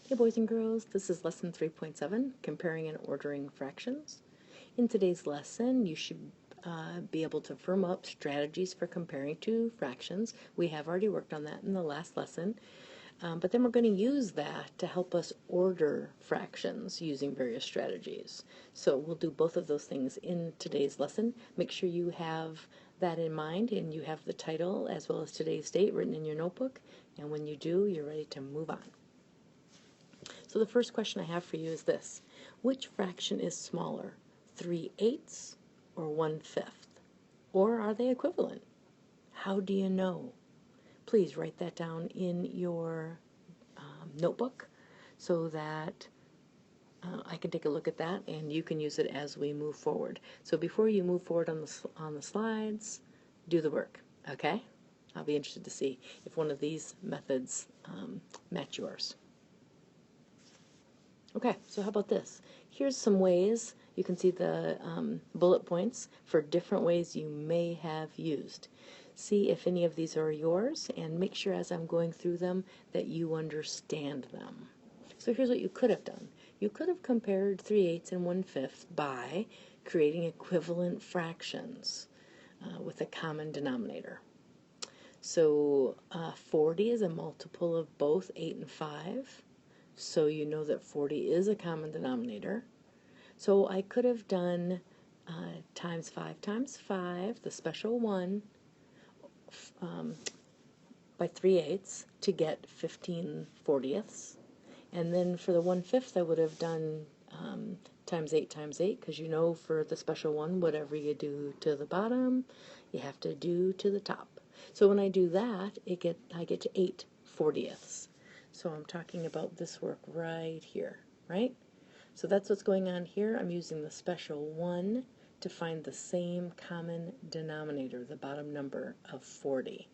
Hey boys and girls, this is lesson 3.7, comparing and ordering fractions. In today's lesson, you should be able to firm up strategies for comparing two fractions. We have already worked on that in the last lesson, but then we're going to use that to help us order fractions using various strategies. So we'll do both of those things in today's lesson. Make sure you have that in mind and you have the title as well as today's date written in your notebook, and when you do, you're ready to move on. So the first question I have for you is this: which fraction is smaller, 3/8 or 1/5? Or are they equivalent? How do you know? Please write that down in your notebook so that I can take a look at that and you can use it as we move forward. So before you move forward on the slides, do the work, okay? I'll be interested to see if one of these methods match yours. Okay, so how about this? Here's some ways. You can see the bullet points for different ways you may have used. See if any of these are yours, and make sure as I'm going through them that you understand them. So here's what you could have done. You could have compared 3/8 and 1/5 by creating equivalent fractions with a common denominator. So 40 is a multiple of both 8 and 5. So you know that 40 is a common denominator. So I could have done times 5, the special 1, by 3/8 to get 15/40. And then for the 1/5 I would have done times 8 times 8, because you know for the special 1, whatever you do to the bottom, you have to do to the top. So when I do that, I get to 8/40. So I'm talking about this work right here, right? So that's what's going on here. I'm using the special 1 to find the same common denominator, the bottom number of 40.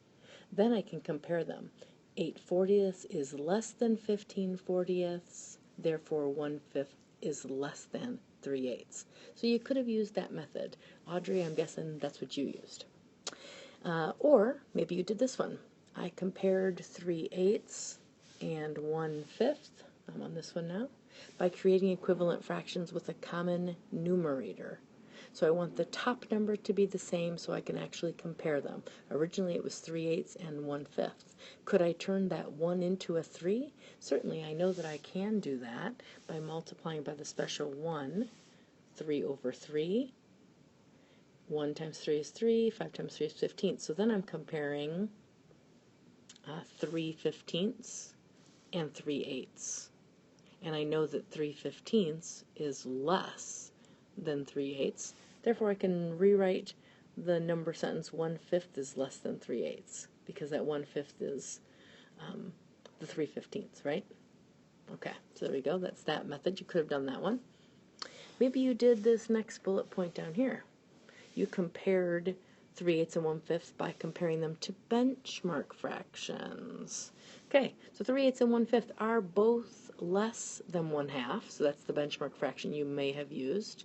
Then I can compare them. 8/40 is less than 15/40, therefore 1/5 is less than 3/8. So you could have used that method. Audrey, I'm guessing that's what you used. Or maybe you did this one. I compared 3/8 and 1/5, I'm on this one now, by creating equivalent fractions with a common numerator. So I want the top number to be the same so I can actually compare them. Originally it was 3/8 and 1/5. Could I turn that 1 into a 3? Certainly I know that I can do that by multiplying by the special 1, 3/3. 1 times 3 is 3, 5 times 3 is 15. So then I'm comparing 3/15 and 3/8. And I know that 3/15 is less than 3/8. Therefore, I can rewrite the number sentence 1/5 is less than 3/8, because that 1/5 is the 3/15, right? Okay, so there we go. That's that method. You could have done that one. Maybe you did this next bullet point down here. You compared 3/8 and 1/5 by comparing them to benchmark fractions. Okay, so 3/8 and 1/5 are both less than 1/2, so that's the benchmark fraction you may have used.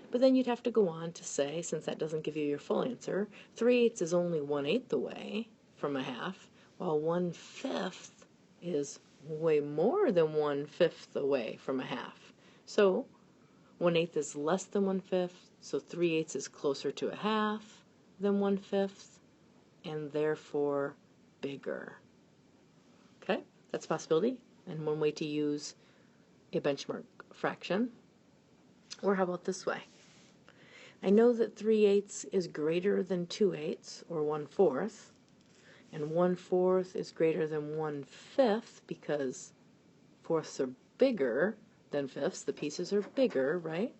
But then you'd have to go on to say, since that doesn't give you your full answer, 3/8 is only 1/8 away from a half, while 1/5 is way more than 1/5 away from a half. So 1/8 is less than 1/5, so 3/8 is closer to a half than 1/5, and therefore bigger. Okay, that's a possibility, and one way to use a benchmark fraction. Or how about this way? I know that 3/8 is greater than 2/8, or 1/4, and 1/4 is greater than 1/5 because fourths are bigger than fifths. The pieces are bigger, right?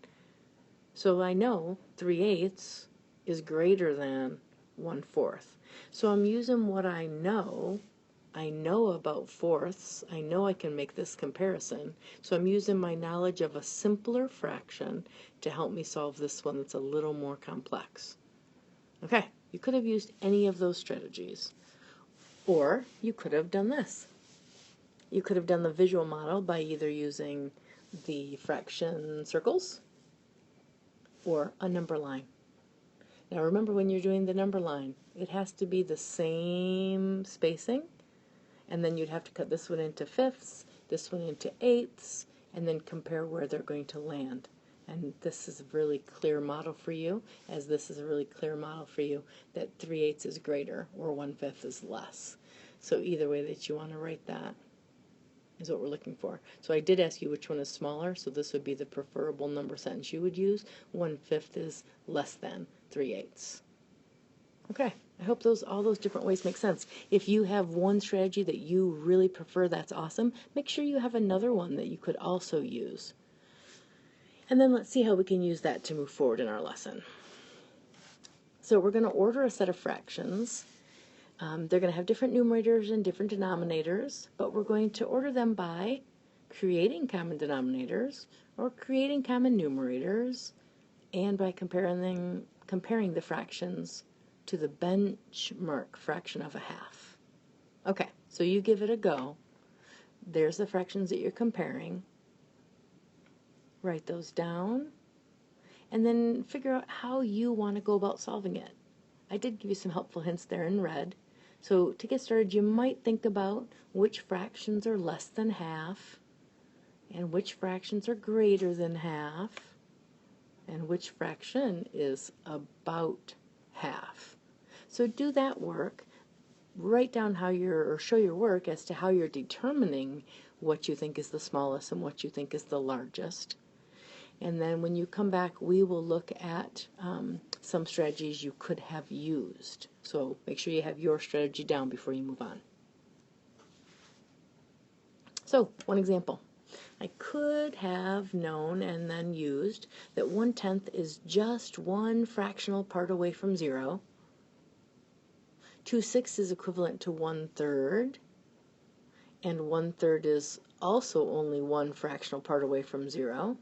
So I know 3/8 is greater than 1/4. So I'm using what I know. I know about fourths. I know I can make this comparison. So I'm using my knowledge of a simpler fraction to help me solve this one that's a little more complex. Okay, you could have used any of those strategies. Or you could have done this. You could have done the visual model by either using the fraction circles or a number line. Now remember, when you're doing the number line, it has to be the same spacing, and then you'd have to cut this one into fifths. this one into eighths, and then compare where they're going to land. And this is a really clear model for you, as this is a really clear model for you that 3/8 is greater or 1/5 is less. So either way that you want to write that is what we're looking for. So I did ask you which one is smaller, so this would be the preferable number sentence you would use. 1/5 is less than 3/8. Okay, I hope all those different ways make sense. If you have one strategy that you really prefer, that's awesome. Make sure you have another one that you could also use. And then let's see how we can use that to move forward in our lesson. So we're going to order a set of fractions. They're going to have different numerators and different denominators, but we're going to order them by creating common denominators or creating common numerators, and by comparing the fractions to the benchmark fraction of a half. Okay, so you give it a go. There's the fractions that you're comparing. Write those down, and then figure out how you want to go about solving it. I did give you some helpful hints there in red. So to get started, you might think about which fractions are less than half, and which fractions are greater than half, and which fraction is about half. So do that work. Write down or show your work as to how you're determining what you think is the smallest and what you think is the largest. And then when you come back, we will look at some strategies you could have used. So make sure you have your strategy down before you move on. So, one example. I could have known and then used that 1/10 is just one fractional part away from 0. 2/6 is equivalent to 1/3. And 1/3 is also only one fractional part away from 0.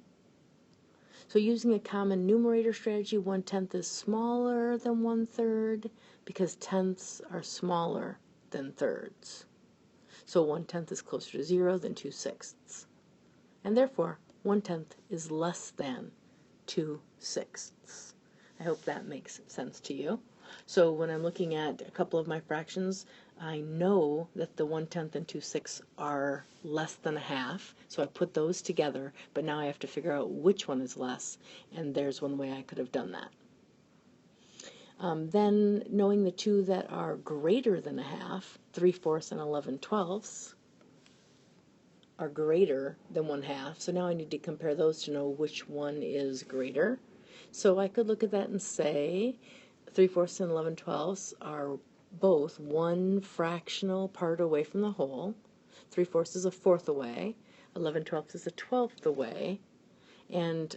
So using a common numerator strategy, 1/10 is smaller than 1/3 because tenths are smaller than thirds. So 1/10 is closer to 0 than 2/6. And therefore, 1/10 is less than 2/6. I hope that makes sense to you. So when I'm looking at a couple of my fractions, I know that the 1/10 and 2/6 are less than a half, so I put those together, but now I have to figure out which one is less, and there's one way I could have done that. Then, knowing the two that are greater than a half, 3/4 and 11/12, are greater than 1/2, so now I need to compare those to know which one is greater. So I could look at that and say 3/4 and 11/12 are both one fractional part away from the whole. 3/4 is a fourth away. 11/12 is a 12th away. And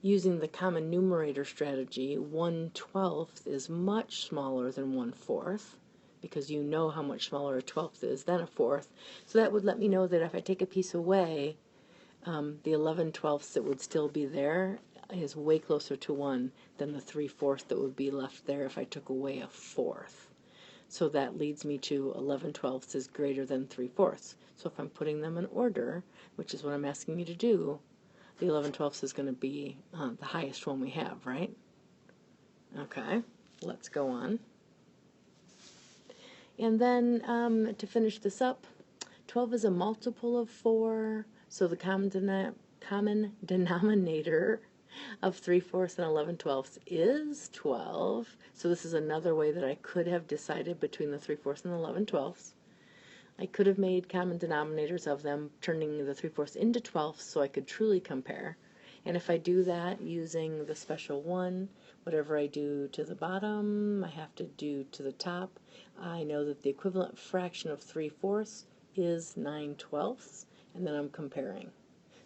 using the common numerator strategy, 1/12 is much smaller than 1/4, because you know how much smaller a 12th is than a fourth. So that would let me know that if I take a piece away, the 11/12 that would still be there is way closer to 1 than the 3/4 that would be left there if I took away a fourth. So that leads me to 11/12 is greater than 3/4. So if I'm putting them in order, which is what I'm asking you to do, the 11/12 is going to be the highest one we have, right? Okay, let's go on. And then to finish this up, 12 is a multiple of 4, so the common denominator of 3/4 and 11/12 is 12. So this is another way that I could have decided between the 3/4 and 11/12. I could have made common denominators of them, turning the 3/4 into 12 so I could truly compare. And if I do that using the special one, whatever I do to the bottom, I have to do to the top. I know that the equivalent fraction of 3/4 is 9/12, and then I'm comparing.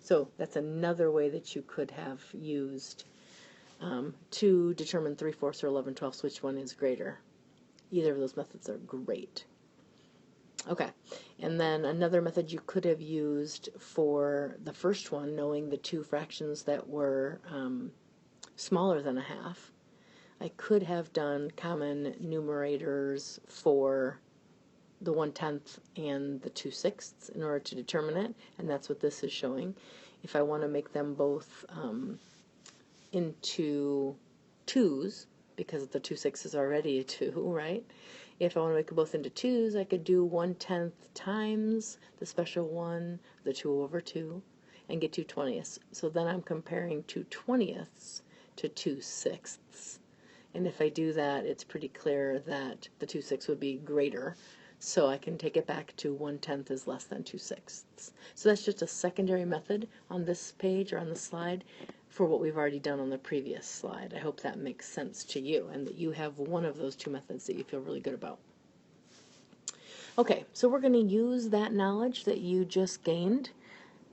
So that's another way that you could have used to determine 3/4 or 11/12, which one is greater. Either of those methods are great. Okay, and then another method you could have used for the first one, knowing the two fractions that were smaller than a half, I could have done common numerators for the 1/10 and the 2/6 in order to determine it, and that's what this is showing. If I want to make them both into 2's, because the 2/6 is already a 2, right? If I want to make them both into 2's, I could do 1/10 times the special 1, the 2 over 2, and get 2/20. So then I'm comparing 2/20 to 2/6. And if I do that, it's pretty clear that the 2/6 would be greater. So I can take it back to 1/10 is less than 2/6. So that's just a secondary method on this page or on the slide for what we've already done on the previous slide. I hope that makes sense to you and that you have one of those two methods that you feel really good about. Okay, so we're going to use that knowledge that you just gained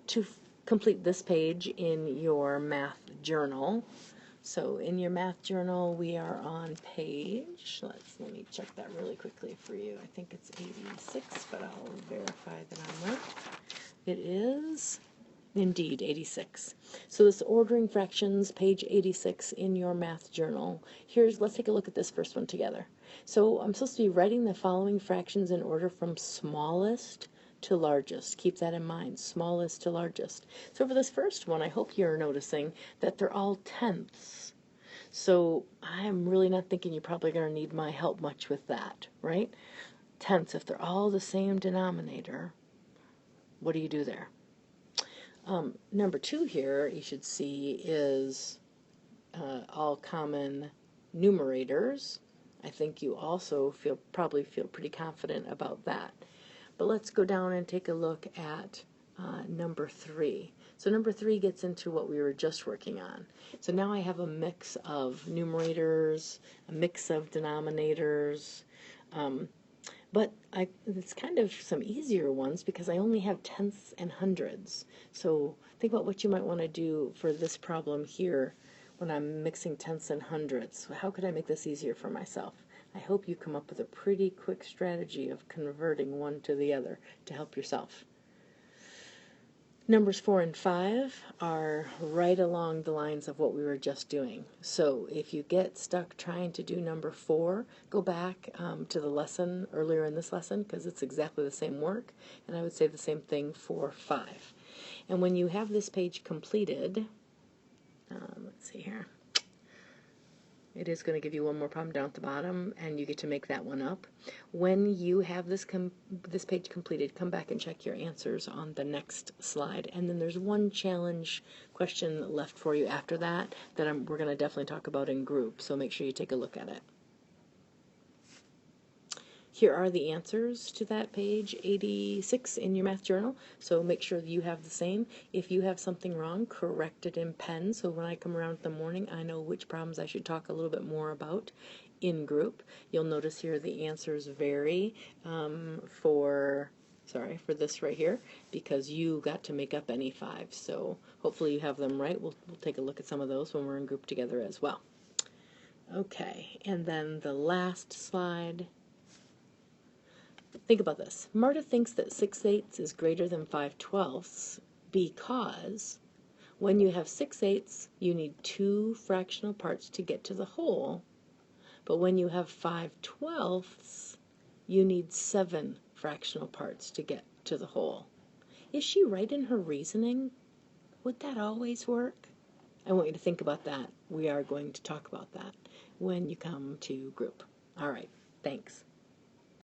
to complete this page in your math journal. So in your math journal, we are on page, let me check that really quickly for you. I think it's 86, but I'll verify that I'm right. It is indeed 86. So this ordering fractions, page 86 in your math journal. Let's take a look at this first one together. So I'm supposed to be writing the following fractions in order from smallest to largest. Keep that in mind, smallest to largest. So for this first one, I hope you're noticing that they're all tenths. So I'm really not thinking you're probably going to need my help much with that, right? Tenths, if they're all the same denominator, what do you do there? Number 2 here, you should see, is all common numerators. I think you also probably feel pretty confident about that. But let's go down and take a look at number 3. So number 3 gets into what we were just working on. So now I have a mix of numerators, a mix of denominators, but it's kind of some easier ones because I only have tenths and hundreds. So think about what you might want to do for this problem here when I'm mixing tenths and hundreds. So how could I make this easier for myself? I hope you come up with a pretty quick strategy of converting one to the other to help yourself. Numbers 4 and 5 are right along the lines of what we were just doing. So if you get stuck trying to do number 4, go back to the lesson earlier in this lesson because it's exactly the same work, and I would say the same thing for 5. And when you have this page completed, let's see here. It is going to give you one more problem down at the bottom, and you get to make that one up. When you have this page completed, come back and check your answers on the next slide. And then there's one challenge question left for you after that we're going to definitely talk about in group, so make sure you take a look at it. Here are the answers to that page 86 in your math journal, so make sure you have the same. If you have something wrong, correct it in pen, so when I come around in the morning, I know which problems I should talk a little bit more about in group. You'll notice here the answers vary for this right here, because you got to make up any 5, so hopefully you have them right. We'll take a look at some of those when we're in group together as well. Okay, and then the last slide. Think about this. Marta thinks that 6/8 is greater than 5/12 because when you have 6/8, you need 2 fractional parts to get to the whole, but when you have 5/12, you need 7 fractional parts to get to the whole. Is she right in her reasoning? Would that always work? I want you to think about that. We are going to talk about that when you come to group. All right, thanks.